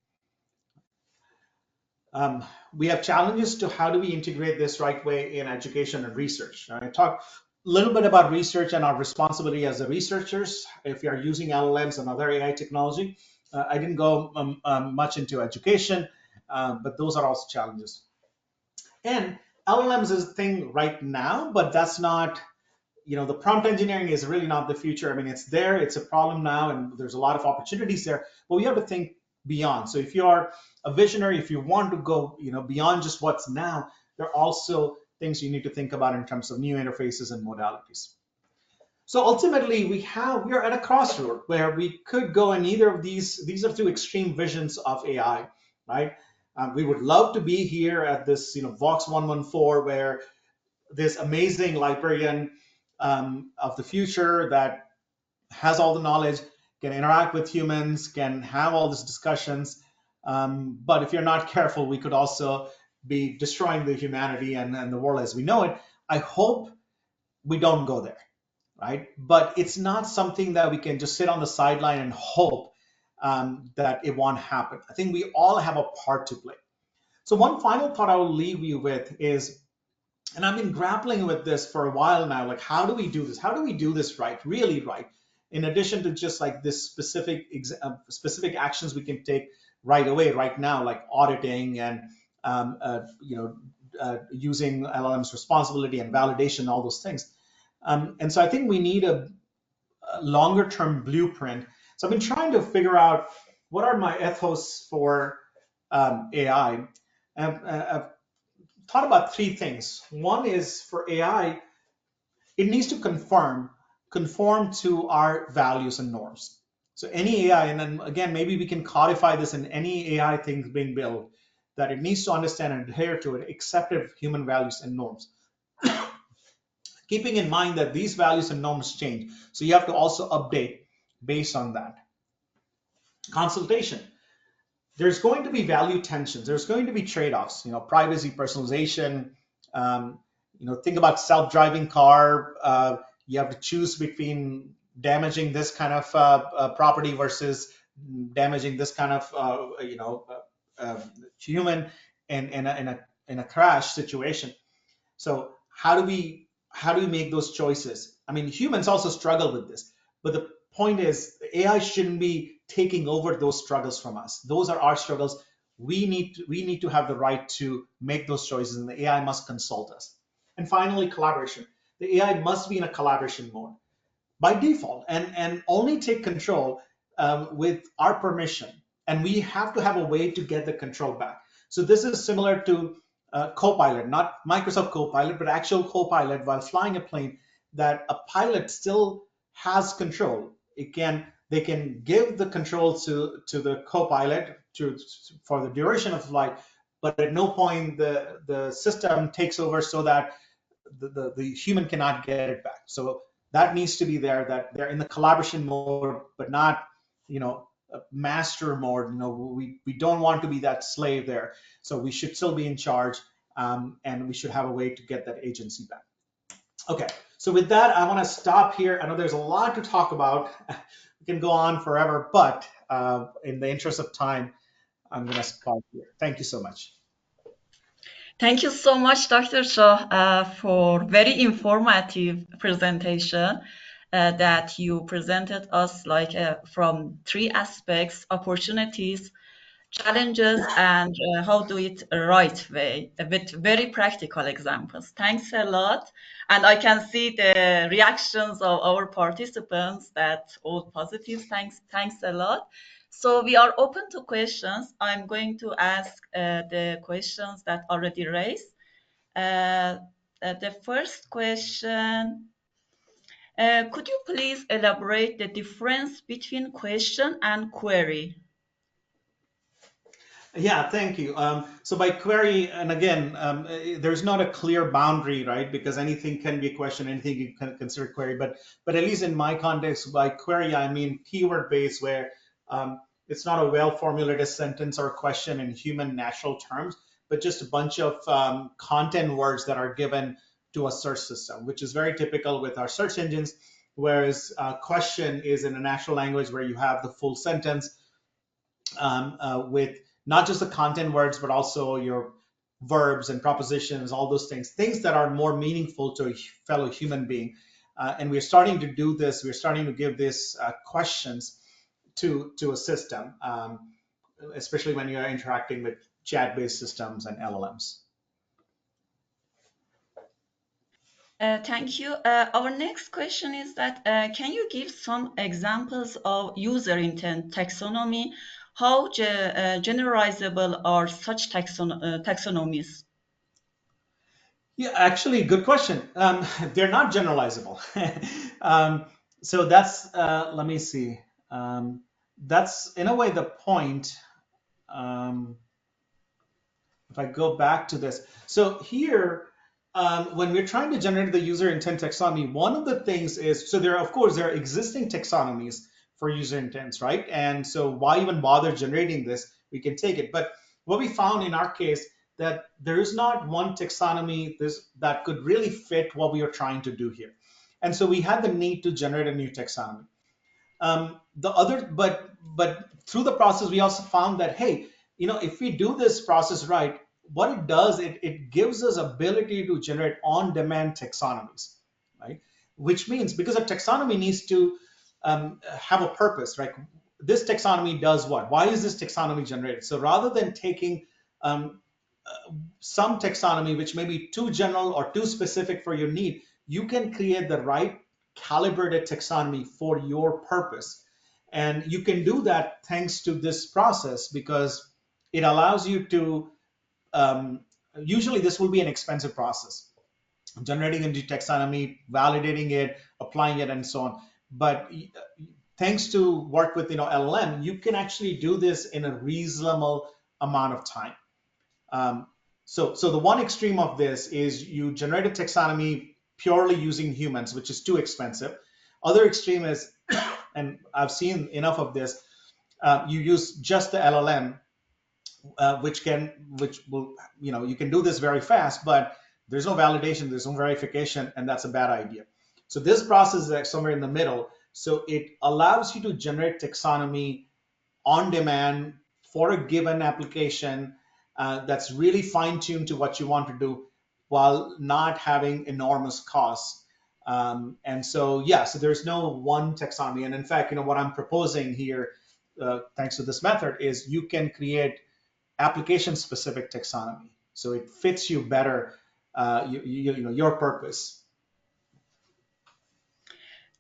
We have challenges to how do we integrate this right way in education and research. I talk a little bit about research and our responsibility as the researchers if you are using LLMs and other AI technology. I didn't go much into education, but those are also challenges. And LLMs is a thing right now, but that's not, the prompt engineering is really not the future. I mean, it's there, it's a problem now, and there's a lot of opportunities there, but we have to think beyond. So if you are a visionary, if you want to go, beyond just what's now, there are also things you need to think about in terms of new interfaces and modalities. So ultimately, we are at a crossroad where we could go in either of these. These are two extreme visions of AI, right? We would love to be here at this, Vox 114, where this amazing librarian of the future that has all the knowledge, can interact with humans, can have all these discussions. But if you're not careful, we could also be destroying the humanity and the world as we know it. I hope we don't go there, right? But it's not something that we can just sit on the sideline and hope that it won't happen. I think we all have a part to play. So one final thought I will leave you with is, and I've been grappling with this for a while now, like how do we do this? How do we do this right, really right? In addition to just like this specific actions we can take right away, right now, like auditing and using LLM's responsibility and validation, all those things. And so I think we need a longer term blueprint. So I've been trying to figure out what are my ethos for AI. I've thought about three things. One is for AI, it needs to conform to our values and norms. So any AI, and then again, maybe we can codify this in any AI thing being built, that it needs to understand and adhere to it, accepted human values and norms. Keeping in mind that these values and norms change. So you have to also update based on that. Consultation. There's going to be value tensions. There's going to be trade-offs, privacy, personalization. Think about self-driving car. You have to choose between damaging this kind of property versus damaging this kind of, human in a crash situation. So how do we make those choices? I mean, humans also struggle with this, but the point is, AI shouldn't be taking over those struggles from us. Those are our struggles. We need to have the right to make those choices, and the AI must consult us. And finally, collaboration. The AI must be in a collaboration mode by default, and only take control with our permission. And we have to have a way to get the control back. So this is similar to Copilot, not Microsoft Copilot, but actual Copilot while flying a plane, that a pilot still has control. They can give the control to the Copilot for the duration of the flight, but at no point the system takes over so that the human cannot get it back. So that needs to be there, that they're in the collaboration mode, but not, master mode. We don't want to be that slave there. So we should still be in charge, and we should have a way to get that agency back. Okay, so with that, I want to stop here. I know there's a lot to talk about. We can go on forever, but in the interest of time, I'm going to stop here. Thank you so much. Thank you so much, Dr. Shah, for very informative presentation that you presented us from three aspects: opportunities, challenges, and how do it right way with very practical examples. Thanks a lot. And I can see the reactions of our participants that all positive. Thanks a lot. So we are open to questions. I'm going to ask the questions that already raised. The first question, could you please elaborate the difference between question and query? Yeah, thank you. So by query, and again, there's not a clear boundary, right? Because anything can be a question, anything you can consider query. But at least in my context, by query, I mean keyword based, where it's not a well-formulated sentence or question in human natural terms, but just a bunch of content words that are given to a search system, which is very typical with our search engines. Whereas question is in a natural language where you have the full sentence with not just the content words, but also your verbs and propositions, all those things that are more meaningful to a fellow human being. And we're starting to do this. We're starting to give these questions to a system, especially when you're interacting with chat-based systems and LLMs. Thank you. Our next question is that can you give some examples of user intent taxonomy? How generalizable are such taxonomies? Yeah, actually, good question. They're not generalizable. So that's, let me see. That's in a way the point. If I go back to this, so here, when we're trying to generate the user intent taxonomy, one of the things is, so there, of course, there are existing taxonomies for user intents, right? And so why even bother generating this? We can take it. But what we found in our case, that there is not one taxonomy that could really fit what we are trying to do here. And so we had the need to generate a new taxonomy. But through the process, we also found that, hey, if we do this process right, what it does, it gives us ability to generate on-demand taxonomies, right? Which means, because a taxonomy needs to have a purpose, right? This taxonomy does what? Why is this taxonomy generated? So rather than taking some taxonomy which may be too general or too specific for your need, you can create the right calibrated taxonomy for your purpose. And you can do that thanks to this process, because it allows you to, usually this will be an expensive process, generating a new taxonomy, validating it, applying it, and so on. But thanks to work with LLM, you can actually do this in a reasonable amount of time. So the one extreme of this is you generate a taxonomy purely using humans, which is too expensive. Other extreme is, and I've seen enough of this, you use just the LLM, which will, you can do this very fast, but there's no validation, there's no verification, and that's a bad idea. So this process is like somewhere in the middle. So it allows you to generate taxonomy on demand for a given application that's really fine-tuned to what you want to do, while not having enormous costs. And so, yeah, so there's no one taxonomy. And in fact, what I'm proposing here, thanks to this method, is you can create application-specific taxonomy, so it fits you better, your purpose.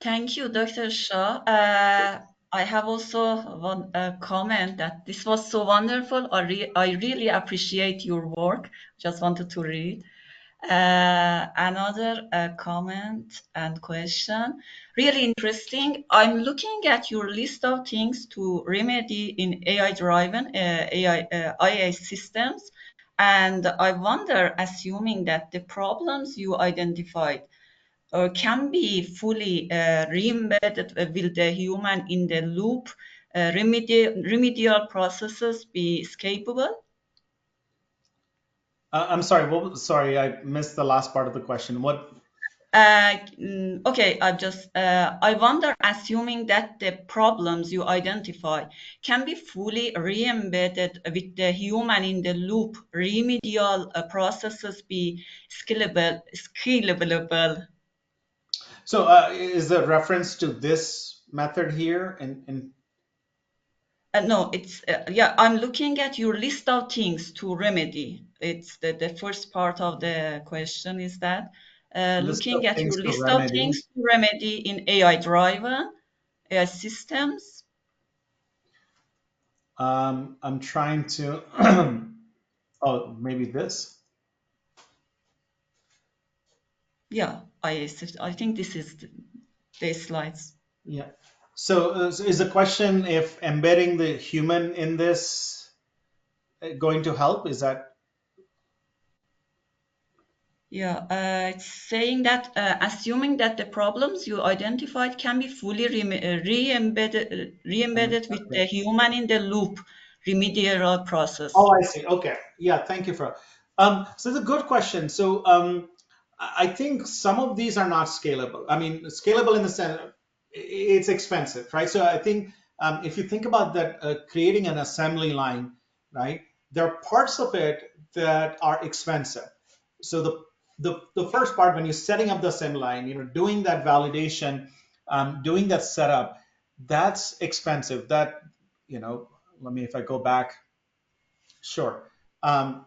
Thank you, Dr. Shah. I have also one comment that this was so wonderful. I really appreciate your work. Just wanted to read. Another comment and question. Really interesting. I'm looking at your list of things to remedy in AI-driven AI systems. And I wonder, assuming that the problems you identified can be fully re-embedded with the human in the loop, remedial processes be scalable? I'm sorry. Sorry, I missed the last part of the question. What? Okay, I wonder, assuming that the problems you identify can be fully re-embedded with the human in the loop, remedial processes be scalable. So is the reference to this method here? And No, it's yeah. I'm looking at your list of things to remedy. It's the first part of the question is that list of looking at things your to list of remedy. things to remedy in AI-driven AI systems. I'm trying to. Oh, maybe this. Yeah, I think this is the slides. Yeah. So is the question if embedding the human in this going to help? Is that? Yeah, it's saying that assuming that the problems you identified can be fully re-embedded with Okay. the human in the loop remedial process. Oh, I see. Okay. Yeah, thank you for. So it's a good question. So I think some of these are not scalable. I mean, scalable in the sense it's expensive, right? So I think if you think about that, creating an assembly line, right? There are parts of it that are expensive. So the first part when you're setting up the assembly line, doing that validation, doing that setup, that's expensive. That let me if I go back. Sure. Um,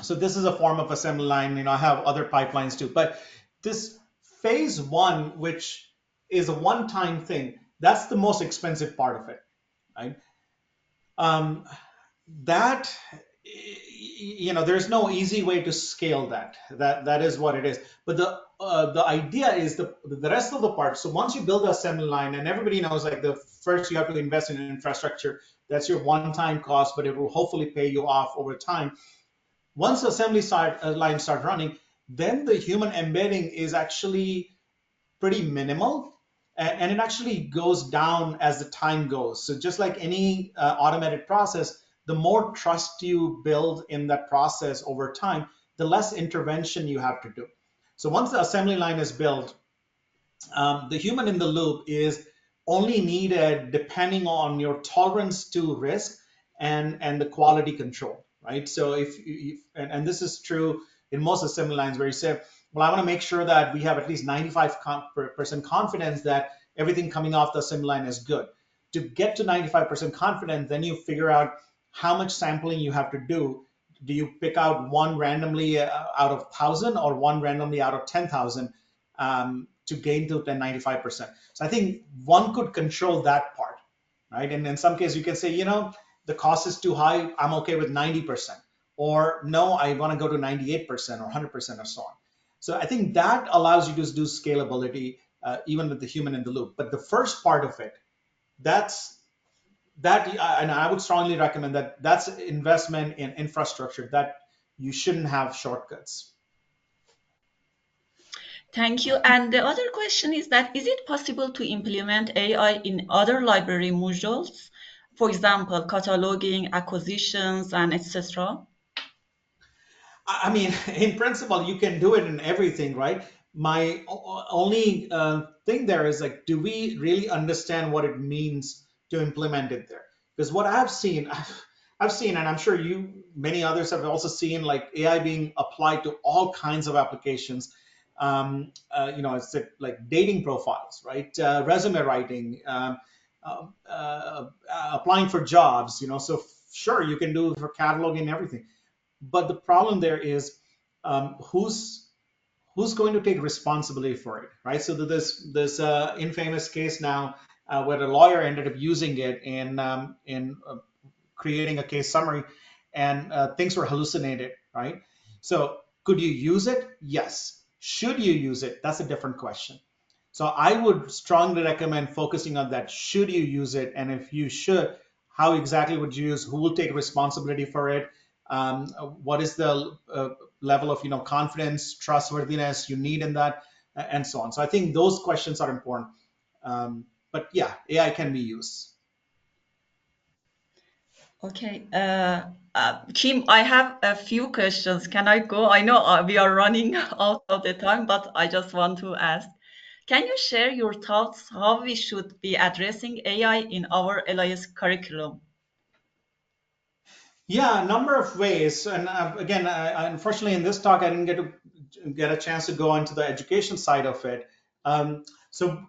so this is a form of assembly line. I have other pipelines too, but this phase one, which is a one-time thing, that's the most expensive part of it, right? Um, that there's no easy way to scale that. That is what it is. But the idea is the rest of the parts. So once you build the assembly line, and everybody knows, like the first you have to invest in infrastructure. That's your one-time cost, but it will hopefully pay you off over time. Once the line start running, then the human embedding is actually pretty minimal, and it actually goes down as the time goes. So just like any automated process, the more trust you build in that process over time, the less intervention you have to do. So once the assembly line is built, the human in the loop is only needed depending on your tolerance to risk and the quality control, right? So and this is true in most assembly lines where you say, well, I want to make sure that we have at least 95% confidence that everything coming off the assembly line is good. To get to 95% confidence, then you figure out how much sampling you have to do. Do you pick out one randomly out of 1,000 or one randomly out of 10,000? To gain to 95%. So I think one could control that part, right? And in some cases, you can say, the cost is too high. I'm okay with 90%, or no, I want to go to 98% or 100% or so on. So I think that allows you to do scalability even with the human in the loop. But the first part of it, that's that, and I would strongly recommend that that's investment in infrastructure that you shouldn't have shortcuts. Thank you. And the other question is that is it possible to implement AI in other library modules? For example, cataloging, acquisitions, and etc. I mean, in principle, you can do it in everything, right? My only thing there is like, do we really understand what it means to implement it there? Because what I've seen, I've seen, and I'm sure many others have also seen, like AI being applied to all kinds of applications. It's like dating profiles, right? Resume writing, applying for jobs. So sure, you can do it for cataloging and everything, but the problem there is who's going to take responsibility for it, right? So this infamous case now where a lawyer ended up using it in creating a case summary, and things were hallucinated, right? So could you use it? Yes. Should you use it? That's a different question. So I would strongly recommend focusing on that. Should you use it? And if you should, how exactly would you use? Who will take responsibility for it? what is the level of confidence, trustworthiness you need in that, and so on. So I think those questions are important. But yeah, AI can be used. Okay, Kim, I have a few questions. Can I go? I know we are running out of the time, but I just want to ask. Can you share your thoughts how we should be addressing AI in our LIS curriculum? Yeah, a number of ways. And again, unfortunately, in this talk, I didn't get a chance to go into the education side of it. So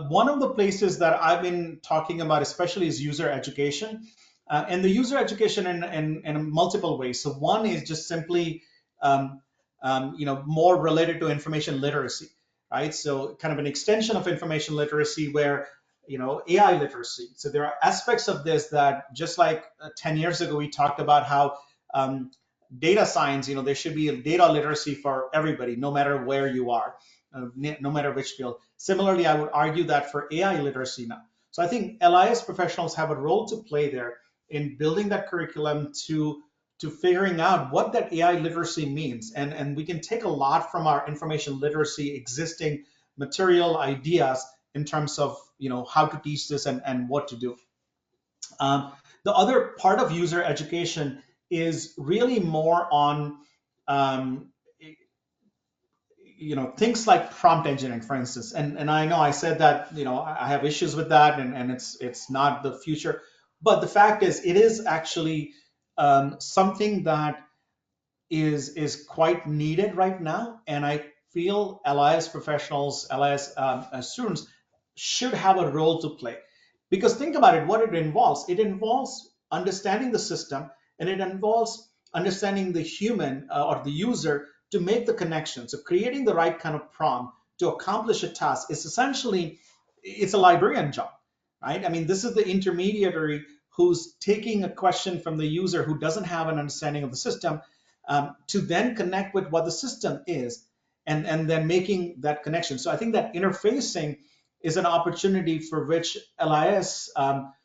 one of the places that I've been talking about, especially, is user education, and the user education in multiple ways. So one is just simply, more related to information literacy, right? So kind of an extension of information literacy where AI literacy. So there are aspects of this that, just like 10 years ago, we talked about how data science, there should be a data literacy for everybody, no matter where you are, no matter which field. Similarly, I would argue that for AI literacy now. So I think LIS professionals have a role to play there in building that curriculum to figuring out what that AI literacy means. And we can take a lot from our information literacy existing material ideas in terms of how to teach this and what to do. The other part of user education is really more on um, things like prompt engineering, for instance. And I know I said that I have issues with that, and it's not the future. But the fact is, it is actually something that is quite needed right now, and I feel LIS professionals, LIS students should have a role to play. Because think about it, what it involves. It involves understanding the system, and it involves understanding the human or the user to make the connection. So creating the right kind of prompt to accomplish a task is essentially, it's a librarian job, right? I mean, this is the intermediary who's taking a question from the user who doesn't have an understanding of the system, to then connect with what the system is, and then making that connection. So I think that interfacing is an opportunity for which LIS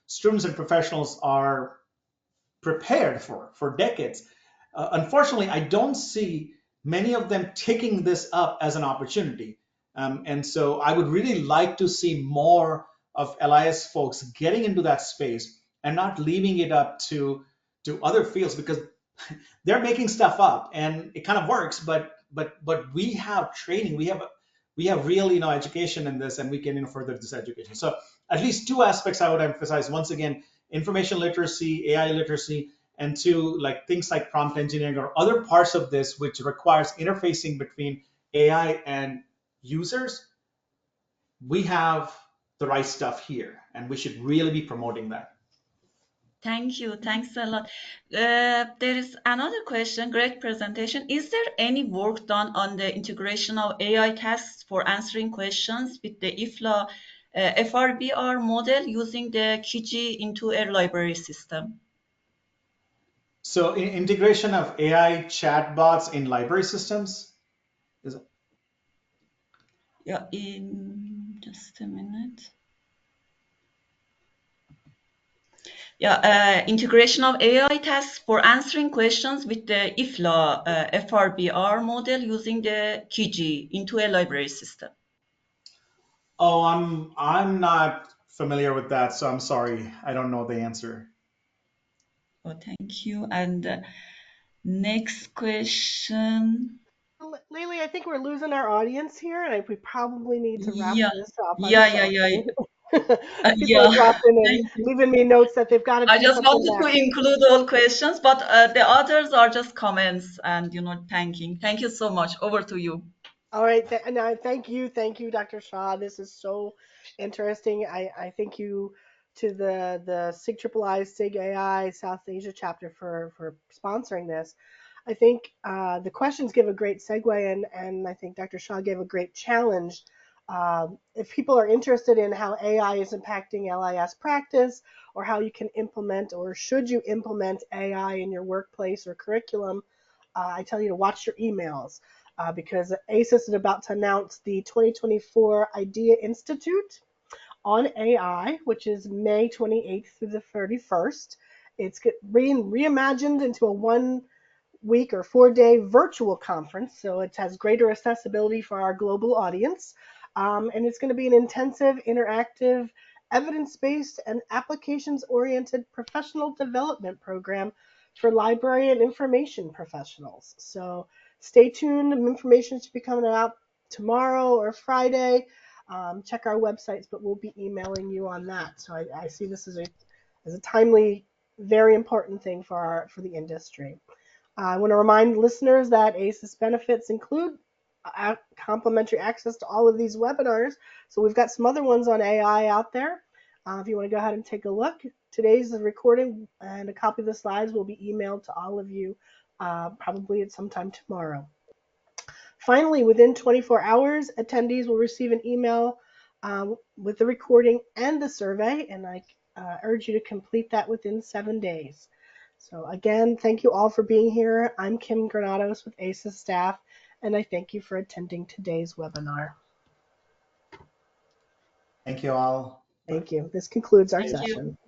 students and professionals are prepared for decades. Unfortunately, I don't see many of them taking this up as an opportunity. And so I would really like to see more of LIS folks getting into that space and not leaving it up to other fields, because they're making stuff up and it kind of works, but we have training, we have real education in this, and we can further this education. So at least two aspects I would emphasize: once again, information literacy, AI literacy, and two, like things like prompt engineering or other parts of this which requires interfacing between AI and users. We have the right stuff here, and we should really be promoting that. Thank you. Thanks a lot. There is another question. Great presentation. Is there any work done on the integration of AI tasks for answering questions with the IFLA FRBR model using the QG into a library system? So integration of AI chatbots in library systems is. Yeah, in just a minute. Yeah, integration of AI tasks for answering questions with the IFLA FRBR model using the QG into a library system. Oh, I'm not familiar with that, so I'm sorry. I don't know the answer. Oh, thank you. And next question. Lily, I think we're losing our audience here, and we probably need to wrap Yeah, this up. I'm yeah. sorry. People are Yeah, dropping and thank you. leaving me notes that they've got to I do just something wanted to next. include all questions, but the others are just comments and thanking. Thank you so much. Over to you. All right, and I thank you, Dr. Shah. This is so interesting. I thank you to the SIG-III SIG AI South Asia chapter for sponsoring this. I think the questions give a great segue, and I think Dr. Shah gave a great challenge. If people are interested in how AI is impacting LIS practice, or how you can implement or should you implement AI in your workplace or curriculum, I tell you to watch your emails, because ASIS is about to announce the 2024 IDEA Institute on AI, which is May 28th through the 31st. It's being reimagined into a 1 week or 4 day virtual conference, so it has greater accessibility for our global audience. And it's going to be an intensive, interactive, evidence based, and applications oriented professional development program for library and information professionals. So stay tuned. Information should be coming out tomorrow or Friday. Check our websites, but we'll be emailing you on that. So I see this as a timely, very important thing for the industry. I want to remind listeners that ASIS benefits include complimentary access to all of these webinars. So we've got some other ones on AI out there. If you want to go ahead and take a look, today's recording and a copy of the slides will be emailed to all of you probably at some time tomorrow. Finally, within 24 hours, attendees will receive an email with the recording and the survey, and I urge you to complete that within 7 days. So again, thank you all for being here. I'm Kim Granados with ASIS staff, and I thank you for attending today's webinar. Thank you all. Thank you. This concludes our Thank you. session.